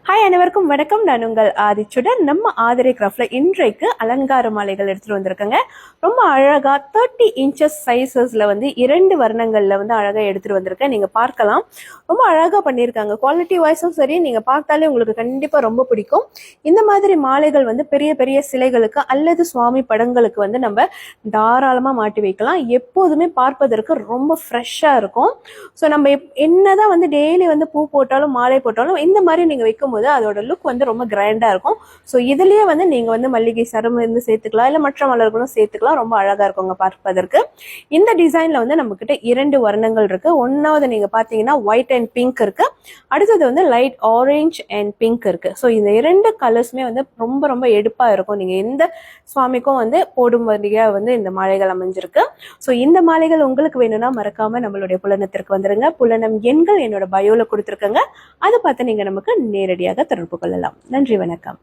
Hi அனைவருக்கும் வணக்கம். நான் உங்கள் ஆதிச்சுடன். நம்ம ஆதிரை கிராஃப்ட்ல இன்றைக்கு அலங்கார மாலைகள் எடுத்துட்டு வந்திருக்கேங்க. ரொம்ப அழகா 30 இன்ச்சஸ் சைசஸ்ல வந்து 2 வர்ணங்கள்ல வந்து அழகா எடுத்துட்டு வந்திருக்கேன். நீங்க பார்க்கலாம், ரொம்ப அழகா பண்ணியிருக்காங்க. குவாலிட்டி வைஸும் சரி, நீங்க பார்த்தாலே உங்களுக்கு கண்டிப்பா ரொம்ப பிடிக்கும். இந்த மாதிரி மாலைகள் வந்து பெரிய பெரிய சிலைகளுக்கு அல்லது சுவாமி படங்களுக்கு வந்து நம்ம தாராளமா மாட்டி வைக்கலாம். எப்போதுமே பார்ப்பதற்கு ரொம்ப ஃப்ரெஷ்ஷா இருக்கும். ஸோ நம்ம என்னதான் வந்து டெய்லி வந்து பூ போட்டாலும் மாலை போட்டாலும் இந்த மாதிரி நீங்க வைக்கும் போது அதோட லுக் வந்து ரொம்ப கிராண்டா இருக்கும். ஸோ இதுலயே வந்து நீங்க வந்து மல்லிகை சரம் இருந்து சேர்த்துக்கலாம், இல்ல மற்ற மலர்களும் சேர்த்துக்கலாம். ரொம்ப அழகா இருக்குங்க பார்ப்பதற்கு. இந்த டிசைன்ல வந்து நம்ம கிட்ட 2 வர்ணங்கள் இருக்கு. ஒன்னாவது நீங்க பாத்தீங்கன்னா ஒயிட் அண்ட் பிங்க் இருக்கு, அடுத்தது வந்து லைட் ஆரஞ்சு அண்ட் பிங்க் இருக்கு. ஸோ இந்த 2 கலர்ஸுமே வந்து ரொம்ப ரொம்ப எடுப்பா இருக்கும். நீங்க எந்த சுவாமிக்கும் வந்து போடும்படியா வந்து இந்த மாலைகள் அமைஞ்சிருக்கு. ஸோ இந்த மாலைகள் உங்களுக்கு வேணும்னா மறக்காம நம்மளுடைய புலனத்திற்கு வந்துருங்க. புலனம் எண்கள் என்னோட பயோல கொடுத்துருக்கங்க. அதை பார்த்து நீங்க நமக்கு நேரடியாக தொடர்பு கொள்ளலாம். நன்றி, வணக்கம்.